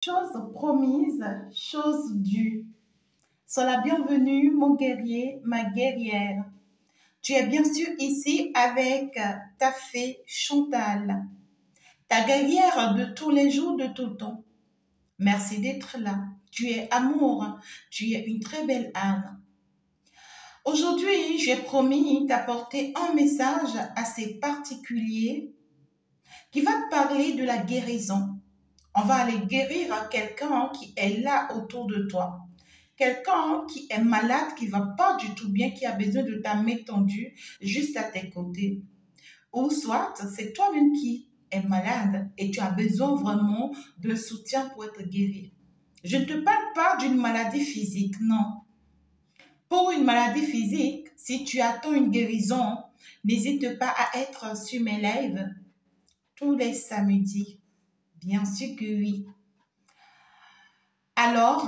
Chose promise, chose due. Sois la bienvenue, mon guerrier, ma guerrière. Tu es bien sûr ici avec ta fée Chantal, ta guerrière de tous les jours, de tout le temps. Merci d'être là. Tu es amour, tu es une très belle âme. Aujourd'hui, j'ai promis d'apporter un message assez particulier qui va te parler de la guérison. On va aller guérir quelqu'un qui est là autour de toi. Quelqu'un qui est malade, qui va pas du tout bien, qui a besoin de ta main tendue juste à tes côtés. Ou soit, c'est toi-même qui es malade et tu as besoin vraiment de soutien pour être guéri. Je ne te parle pas d'une maladie physique, non. Pour une maladie physique, si tu attends une guérison, n'hésite pas à être sur mes lives tous les samedis. Bien sûr que oui. Alors,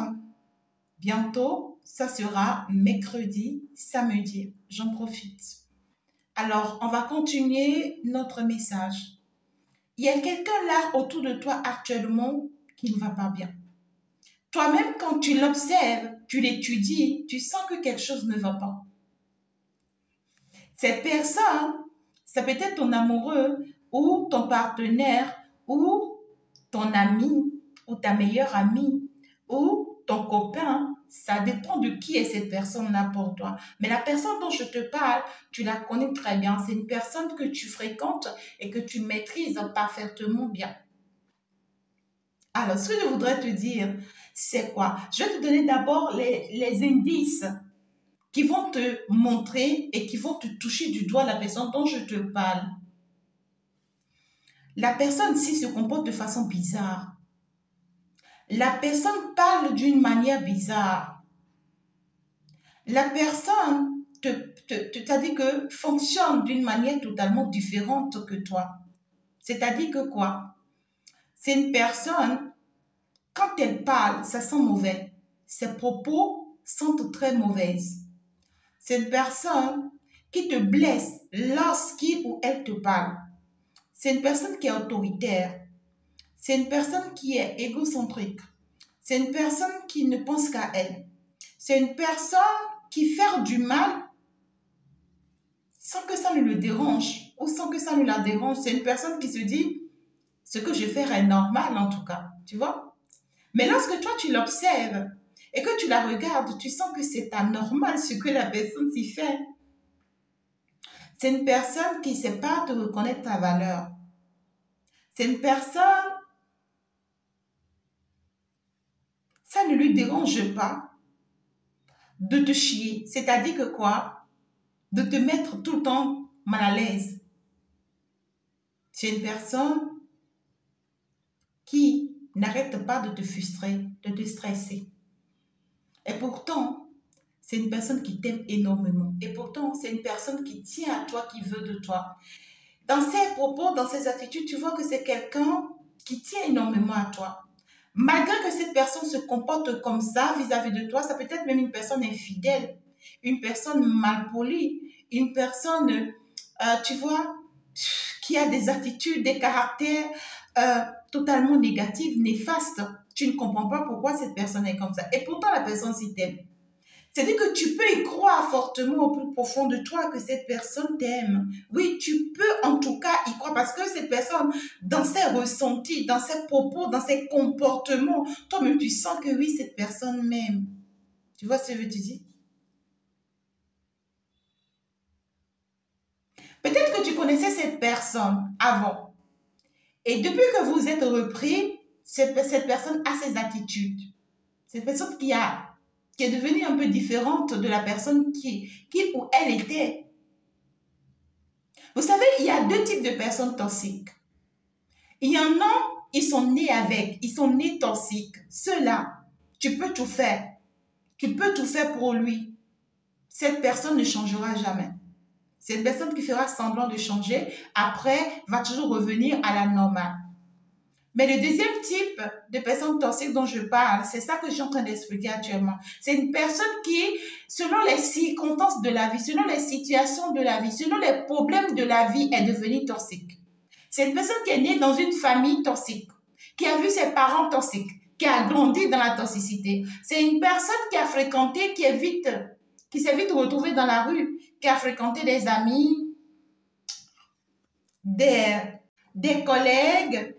bientôt, ça sera mercredi, samedi. J'en profite. Alors, on va continuer notre message. Il y a quelqu'un là autour de toi actuellement qui ne va pas bien. Toi-même, quand tu l'observes, tu l'étudies, tu sens que quelque chose ne va pas. Cette personne, ça peut être ton amoureux ou ton partenaire ou ton ami ou ta meilleure amie ou ton copain. Ça dépend de qui est cette personne-là pour toi. Mais la personne dont je te parle, tu la connais très bien. C'est une personne que tu fréquentes et que tu maîtrises parfaitement bien. Alors, ce que je voudrais te dire, c'est quoi? Je vais te donner d'abord les indices qui vont te montrer et qui vont te toucher du doigt la personne dont je te parle. La personne-ci se comporte de façon bizarre. La personne parle d'une manière bizarre. La personne t'a dit que fonctionne d'une manière totalement différente que toi. C'est-à-dire que quoi? C'est une personne, quand elle parle, ça sent mauvais. Ses propos sentent très mauvaises. C'est une personne qui te blesse lorsqu'il ou elle te parle. C'est une personne qui est autoritaire. C'est une personne qui est égocentrique. C'est une personne qui ne pense qu'à elle. C'est une personne qui fait du mal sans que ça ne le dérange ou sans que ça ne la dérange. C'est une personne qui se dit, ce que je fais est normal en tout cas, tu vois. Mais lorsque toi tu l'observes et que tu la regardes, tu sens que c'est anormal ce que la personne s'y fait. C'est une personne qui ne sait pas te reconnaître ta valeur. C'est une personne, ça ne lui dérange pas de te chier. C'est-à-dire que quoi? De te mettre tout le temps mal à l'aise. C'est une personne qui n'arrête pas de te frustrer, de te stresser. Et pourtant, c'est une personne qui t'aime énormément. Et pourtant, c'est une personne qui tient à toi, qui veut de toi. Dans ses propos, dans ses attitudes, tu vois que c'est quelqu'un qui tient énormément à toi. Malgré que cette personne se comporte comme ça vis-à-vis de toi, ça peut être même une personne infidèle, une personne malpolie, une personne, tu vois, qui a des attitudes, des caractères totalement négatifs, néfastes. Tu ne comprends pas pourquoi cette personne est comme ça. Et pourtant, la personne s'y t'aime. C'est-à-dire que tu peux y croire fortement au plus profond de toi que cette personne t'aime. Oui, tu peux en tout cas y croire parce que cette personne, dans ses ressentis, dans ses propos, dans ses comportements, toi-même tu sens que oui, cette personne m'aime. Tu vois ce que je veux te dire? Peut-être que tu connaissais cette personne avant. Et depuis que vous êtes repris, cette personne a ses attitudes. Cette personne qui est devenue un peu différente de la personne qui ou elle était. Vous savez, il y a deux types de personnes toxiques. Il y en a, ils sont nés avec, ils sont nés toxiques. Ceux-là, tu peux tout faire. Tu peux tout faire pour lui. Cette personne ne changera jamais. C'est une personne qui fera semblant de changer, après va toujours revenir à la normale. Mais le deuxième type de personne toxique dont je parle, c'est ça que je suis en train d'expliquer actuellement. C'est une personne qui, selon les circonstances de la vie, selon les situations de la vie, selon les problèmes de la vie, est devenue toxique. C'est une personne qui est née dans une famille toxique, qui a vu ses parents toxiques, qui a grandi dans la toxicité. C'est une personne qui a fréquenté, qui s'est vite retrouvée dans la rue, qui a fréquenté des amis, des collègues,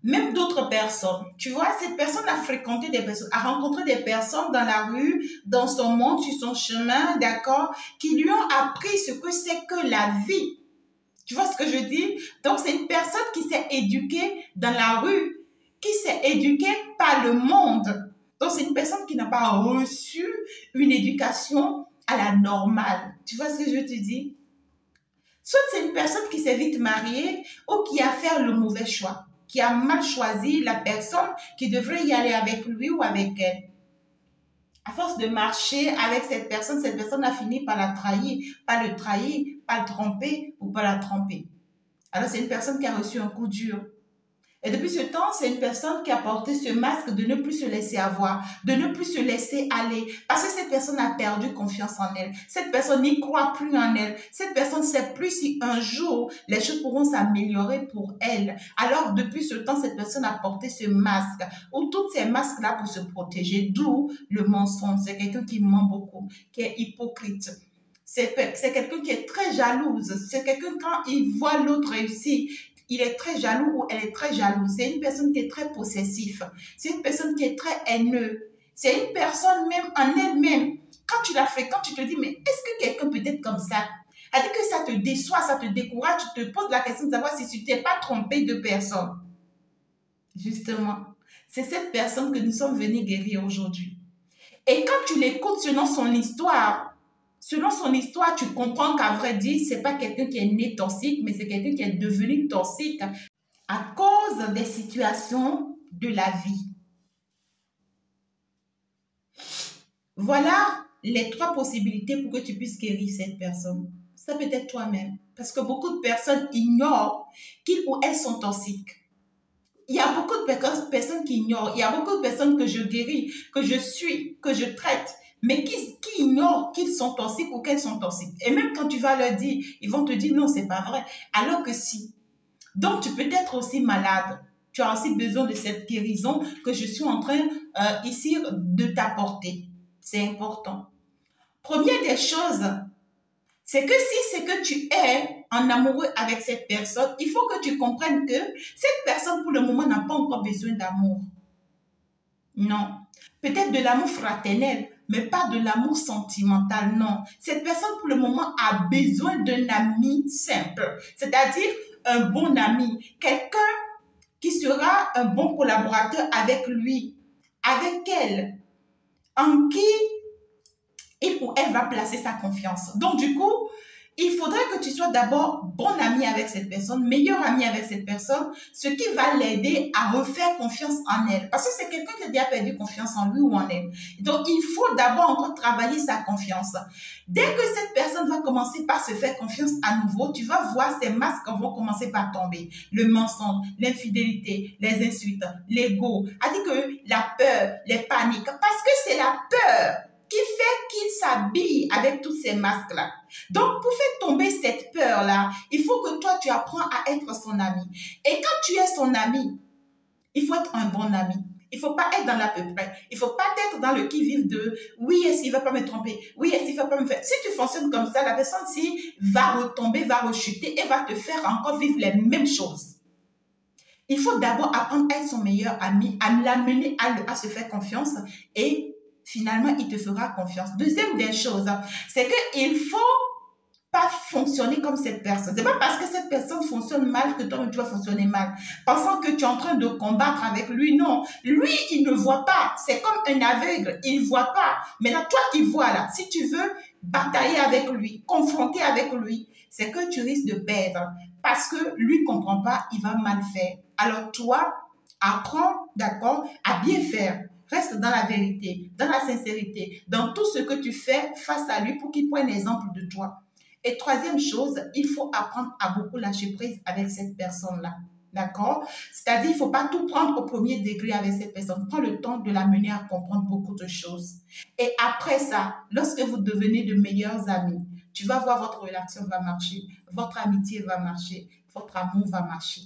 même d'autres personnes. Tu vois, cette personne a fréquenté des personnes, a rencontré des personnes dans la rue, dans son monde, sur son chemin, d'accord, qui lui ont appris ce que c'est que la vie. Tu vois ce que je dis? Donc, c'est une personne qui s'est éduquée dans la rue, qui s'est éduquée par le monde. Donc, c'est une personne qui n'a pas reçu une éducation à la normale. Tu vois ce que je te dis? Soit c'est une personne qui s'est vite mariée ou qui a fait le mauvais choix, qui a mal choisi la personne qui devrait y aller avec lui ou avec elle. À force de marcher avec cette personne a fini par la trahir, par le trahir, par le tromper ou par la tromper. Alors c'est une personne qui a reçu un coup dur. Et depuis ce temps, c'est une personne qui a porté ce masque de ne plus se laisser avoir, de ne plus se laisser aller, parce que cette personne a perdu confiance en elle. Cette personne n'y croit plus en elle. Cette personne ne sait plus si un jour, les choses pourront s'améliorer pour elle. Alors, depuis ce temps, cette personne a porté ce masque, ou tous ces masques-là pour se protéger, d'où le mensonge. C'est quelqu'un qui ment beaucoup, qui est hypocrite. C'est quelqu'un qui est très jalouse. C'est quelqu'un, quand il voit l'autre réussir, il est très jaloux ou elle est très jalouse. C'est une personne qui est très possessive. C'est une personne qui est très haineuse. C'est une personne même en elle-même. Quand tu la fréquentes, tu te dis, mais est-ce que quelqu'un peut être comme ça? C'est-à-dire que ça te déçoit, ça te décourage, tu te poses la question de savoir si tu t'es pas trompé de personne. Justement, c'est cette personne que nous sommes venus guérir aujourd'hui. Et quand tu l'écoutes selon son histoire, tu comprends qu'à vrai dire, c'est pas quelqu'un qui est né toxique, mais c'est quelqu'un qui est devenu toxique à cause des situations de la vie. Voilà les 3 possibilités pour que tu puisses guérir cette personne. Ça peut être toi-même, parce que beaucoup de personnes ignorent qu'ils ou elles sont toxiques. Il y a beaucoup de personnes qui ignorent. Il y a beaucoup de personnes que je guéris, que je suis, que je traite, mais qui ignorent qu'ils sont toxiques ou qu'elles sont toxiques. Et même quand tu vas leur dire, ils vont te dire non, c'est pas vrai. Alors que si. Donc, tu peux être aussi malade. Tu as aussi besoin de cette guérison que je suis en train ici de t'apporter. C'est important. Première des choses, c'est que si c'est que tu es en amoureux avec cette personne, il faut que tu comprennes que cette personne, pour le moment, n'a pas encore besoin d'amour. Non. Peut-être de l'amour fraternel, mais pas de l'amour sentimental, non. Cette personne, pour le moment, a besoin d'un ami simple, c'est-à-dire un bon ami, quelqu'un qui sera un bon collaborateur avec lui, avec elle, en qui il ou elle va placer sa confiance. Donc, du coup, il faudrait que tu sois d'abord bon ami avec cette personne, meilleur ami avec cette personne, ce qui va l'aider à refaire confiance en elle. Parce que c'est quelqu'un qui a déjà perdu confiance en lui ou en elle. Donc, il faut d'abord encore travailler sa confiance. Dès que cette personne va commencer par se faire confiance à nouveau, tu vas voir ces masques vont commencer par tomber. Le mensonge, l'infidélité, les insultes, l'ego, c'est-à-dire que la peur, les paniques. Parce que c'est la peur qui fait qu'il s'habille avec tous ces masques-là. Donc, pour faire tomber cette peur-là, il faut que toi, tu apprends à être son ami. Et quand tu es son ami, il faut être un bon ami. Il ne faut pas être dans l'à peu près. Il ne faut pas être dans le qui-vive de « oui, est-ce qu'il ne va pas me tromper? Oui, est-ce qu'il ne va pas me faire... » Si tu fonctionnes comme ça, la personne-ci va retomber, va rechuter et va te faire encore vivre les mêmes choses. Il faut d'abord apprendre à être son meilleur ami, à l'amener à se faire confiance et finalement, il te fera confiance. Deuxième des choses, c'est qu'il ne faut pas fonctionner comme cette personne. Ce n'est pas parce que cette personne fonctionne mal que toi, tu vas fonctionner mal. Pensant que tu es en train de combattre avec lui, non. Lui, il ne voit pas. C'est comme un aveugle. Il ne voit pas. Maintenant, toi qui vois là, si tu veux batailler avec lui, confronter avec lui, c'est que tu risques de perdre. Parce que lui ne comprend pas, il va mal faire. Alors toi, apprends, d'accord, à bien faire. Reste dans la vérité, dans la sincérité, dans tout ce que tu fais face à lui pour qu'il prenne exemple de toi. Et troisième chose, il faut apprendre à beaucoup lâcher prise avec cette personne-là. D'accord? C'est-à-dire, il ne faut pas tout prendre au premier degré avec cette personne. Prends le temps de l'amener à comprendre beaucoup de choses. Et après ça, lorsque vous devenez de meilleurs amis, tu vas voir votre relation va marcher, votre amitié va marcher, votre amour va marcher.